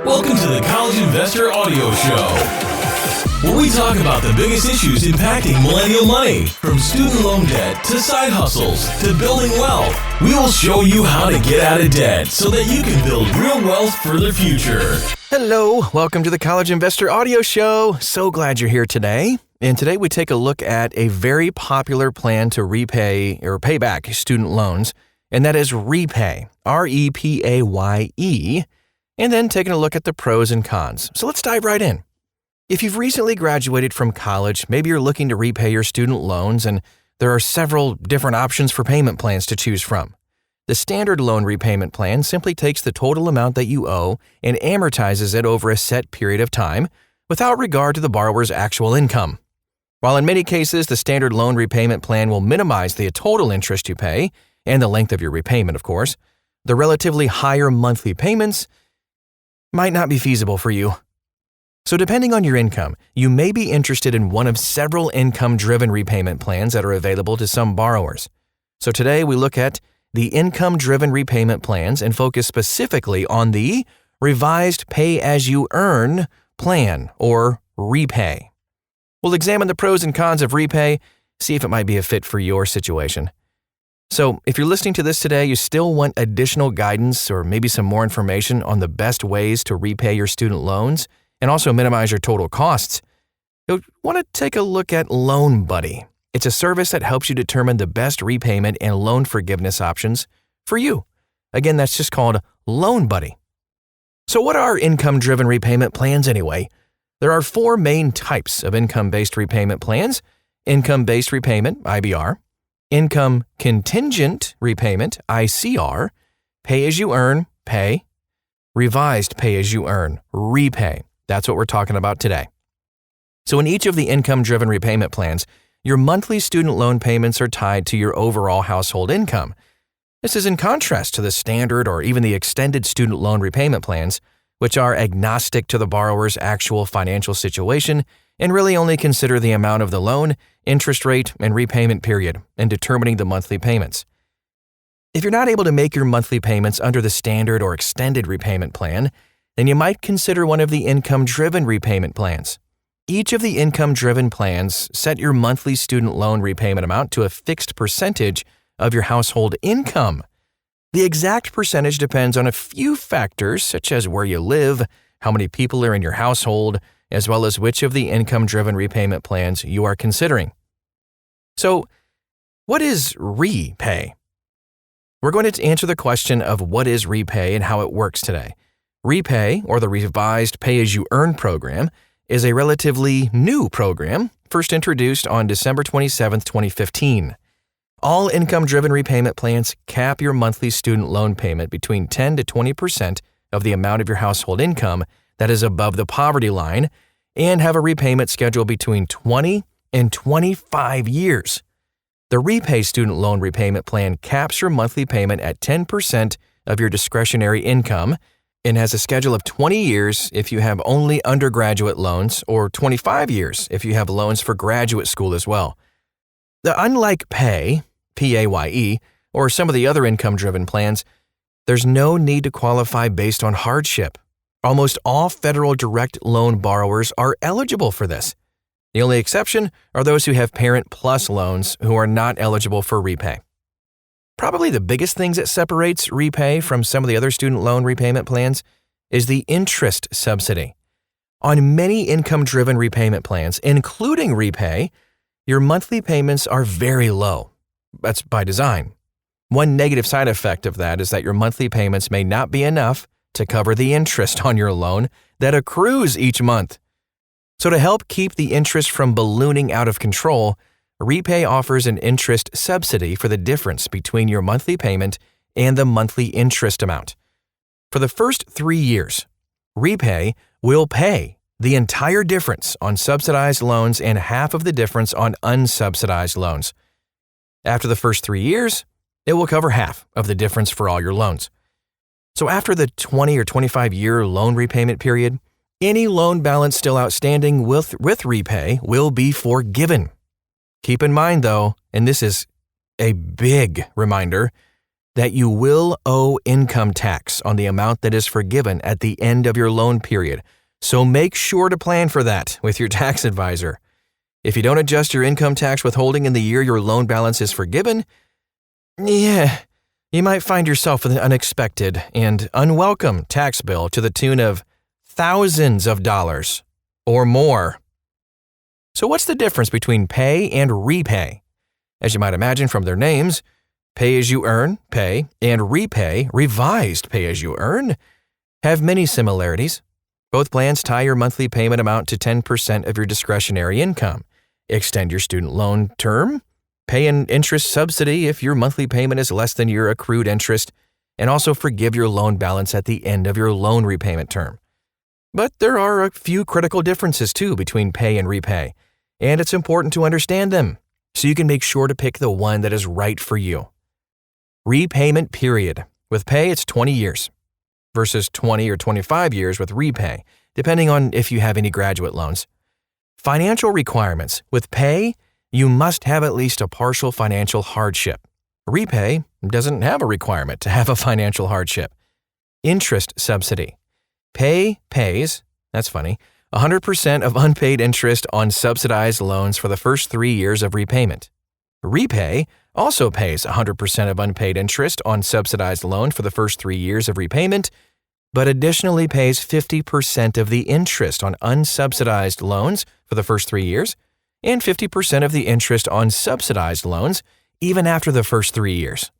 Welcome to the College Investor Audio Show, where we talk about the biggest issues impacting millennial money, from student loan debt to side hustles to building wealth. We will show you how to get out of debt so that you can build real wealth for the future. Hello, welcome to the College Investor Audio Show. So glad you're here today. And today we take a look at a very popular plan to repay or pay back student loans, and that is RePAYE, R-E-P-A-Y-E, and then taking a look at the pros and cons. So let's dive right in. If you've recently graduated from college, maybe you're looking to repay your student loans, and there are several different options for payment plans to choose from. The standard loan repayment plan simply takes the total amount that you owe and amortizes it over a set period of time without regard to the borrower's actual income. While in many cases, the standard loan repayment plan will minimize the total interest you pay and the length of your repayment, of course, the relatively higher monthly payments might not be feasible for you. So depending on your income, you may be interested in one of several income-driven repayment plans that are available to some borrowers. So today we look at the income-driven repayment plans and focus specifically on the revised pay-as-you-earn plan, or RePAYE. We'll examine the pros and cons of RePAYE, see if it might be a fit for your situation. So if you're listening to this today, you still want additional guidance or maybe some more information on the best ways to repay your student loans and also minimize your total costs, you'll want to take a look at Loan Buddy. It's a service that helps you determine the best repayment and loan forgiveness options for you. Again, that's just called Loan Buddy. So what are income-driven repayment plans anyway? There are four main types of income-based repayment plans: income-based repayment, IBR, income contingent repayment, ICR, pay-as-you-earn, PAYE, revised pay-as-you-earn, RePAYE. That's what we're talking about today. So in each of the income-driven repayment plans, your monthly student loan payments are tied to your overall household income. This is in contrast to the standard or even the extended student loan repayment plans, which are agnostic to the borrower's actual financial situation and really only consider the amount of the loan, interest rate, and repayment period in determining the monthly payments. If you're not able to make your monthly payments under the standard or extended repayment plan, then you might consider one of the income-driven repayment plans. Each of the income-driven plans set your monthly student loan repayment amount to a fixed percentage of your household income. The exact percentage depends on a few factors, such as where you live, how many people are in your household, as well as which of the income-driven repayment plans you are considering. So, what is RePAYE? We're going to answer the question of what is RePAYE and how it works today. RePAYE, or the Revised Pay-as-you-earn program, is a relatively new program, first introduced on December 27, 2015. All income-driven repayment plans cap your monthly student loan payment between 10 to 20% of the amount of your household income that is above the poverty line and have a repayment schedule between 20 and 25 years. The RePAYE student loan repayment plan caps your monthly payment at 10% of your discretionary income and has a schedule of 20 years if you have only undergraduate loans or 25 years if you have loans for graduate school as well. Unlike PAYE, P-A-Y-E, or some of the other income-driven plans, there's no need to qualify based on hardship. Almost all federal direct loan borrowers are eligible for this. The only exception are those who have Parent Plus loans who are not eligible for RePAYE. Probably the biggest things that separates RePAYE from some of the other student loan repayment plans is the interest subsidy. On many income-driven repayment plans, including RePAYE, your monthly payments are very low. That's by design. One negative side effect of that is that your monthly payments may not be enough to cover the interest on your loan that accrues each month. So to help keep the interest from ballooning out of control, RePAYE offers an interest subsidy for the difference between your monthly payment and the monthly interest amount. For the first 3 years, RePAYE will pay the entire difference on subsidized loans and half of the difference on unsubsidized loans. After the first 3 years, it will cover half of the difference for all your loans. So after the 20 or 25-year loan repayment period, any loan balance still outstanding with RePAYE will be forgiven. Keep in mind, though, and this is a big reminder, that you will owe income tax on the amount that is forgiven at the end of your loan period. So make sure to plan for that with your tax advisor. If you don't adjust your income tax withholding in the year your loan balance is forgiven, you might find yourself with an unexpected and unwelcome tax bill to the tune of thousands of dollars or more. So what's the difference between pay and repay? As you might imagine from their names, pay-as-you-earn, pay, and RePAYE, revised pay-as-you-earn, have many similarities. Both plans tie your monthly payment amount to 10% of your discretionary income, extend your student loan term, pay an interest subsidy if your monthly payment is less than your accrued interest, and also forgive your loan balance at the end of your loan repayment term. But there are a few critical differences too between pay and repay, and it's important to understand them so you can make sure to pick the one that is right for you. Repayment period. With pay, it's 20 years versus 20 or 25 years with repay, depending on if you have any graduate loans. Financial requirements. With pay, you must have at least a partial financial hardship. RePAYE doesn't have a requirement to have a financial hardship. Interest subsidy. Pay pays, that's funny, 100% of unpaid interest on subsidized loans for the first 3 years of repayment. RePAYE also pays 100% of unpaid interest on subsidized loan for the first 3 years of repayment, but additionally pays 50% of the interest on unsubsidized loans for the first 3 years, and 50% of the interest on subsidized loans even after the first 3 years.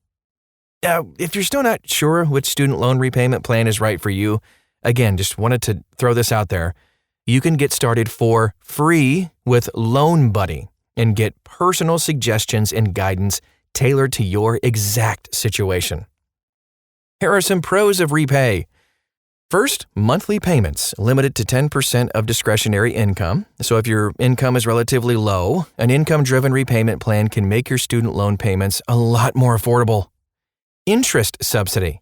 Now, if you're still not sure which student loan repayment plan is right for you, again, just wanted to throw this out there. You can get started for free with Loan Buddy and get personal suggestions and guidance tailored to your exact situation. Here are some pros of RePAYE. First, monthly payments limited to 10% of discretionary income. So if your income is relatively low, an income-driven repayment plan can make your student loan payments a lot more affordable. Interest subsidy.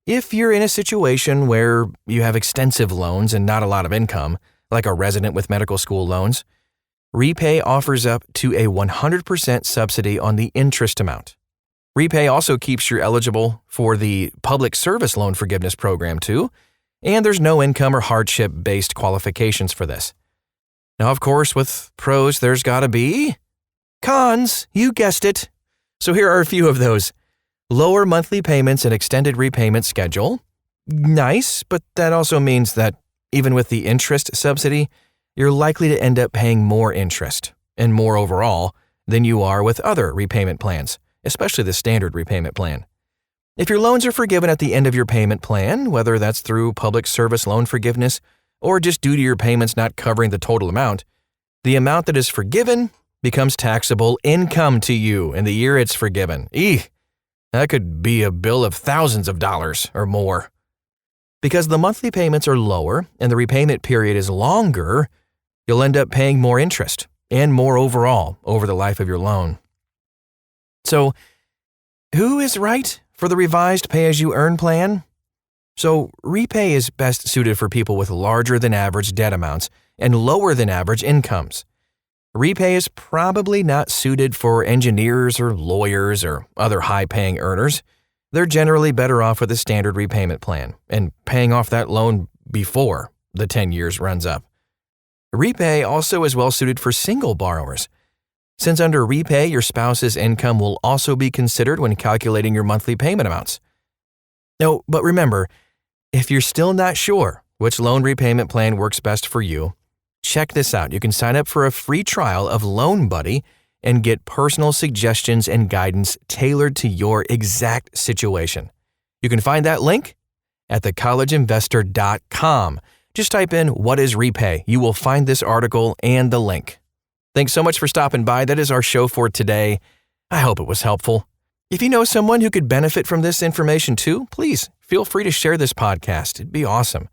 If you're in a situation where you have extensive loans and not a lot of income, like a resident with medical school loans, RePAYE offers up to a 100% subsidy on the interest amount. RePAYE also keeps you eligible for the Public Service Loan Forgiveness Program too, and there's no income or hardship-based qualifications for this. Now, of course, with pros, there's gotta be cons. You guessed it. So here are a few of those. Lower monthly payments and extended repayment schedule. Nice, but that also means that even with the interest subsidy, you're likely to end up paying more interest and more overall than you are with other repayment plans, especially the standard repayment plan. If your loans are forgiven at the end of your payment plan, whether that's through public service loan forgiveness or just due to your payments not covering the total amount, the amount that is forgiven becomes taxable income to you in the year it's forgiven. That could be a bill of thousands of dollars or more. Because the monthly payments are lower and the repayment period is longer, you'll end up paying more interest and more overall over the life of your loan. So, who is right for the revised pay-as-you-earn plan? So, RePAYE is best suited for people with larger than average debt amounts and lower than average incomes. RePAYE is probably not suited for engineers or lawyers or other high-paying earners. They're generally better off with a standard repayment plan and paying off that loan before the 10 years runs up. RePAYE also is well suited for single borrowers. Since under RePAYE, your spouse's income will also be considered when calculating your monthly payment amounts. No, but remember, if you're still not sure which loan repayment plan works best for you, check this out. You can sign up for a free trial of Loan Buddy and get personal suggestions and guidance tailored to your exact situation. You can find that link at thecollegeinvestor.com. Just type in "what is RePAYE?" You will find this article and the link. Thanks so much for stopping by. That is our show for today. I hope it was helpful. If you know someone who could benefit from this information too, please feel free to share this podcast. It'd be awesome.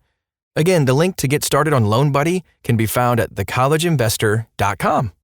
Again, the link to get started on Loan Buddy can be found at thecollegeinvestor.com.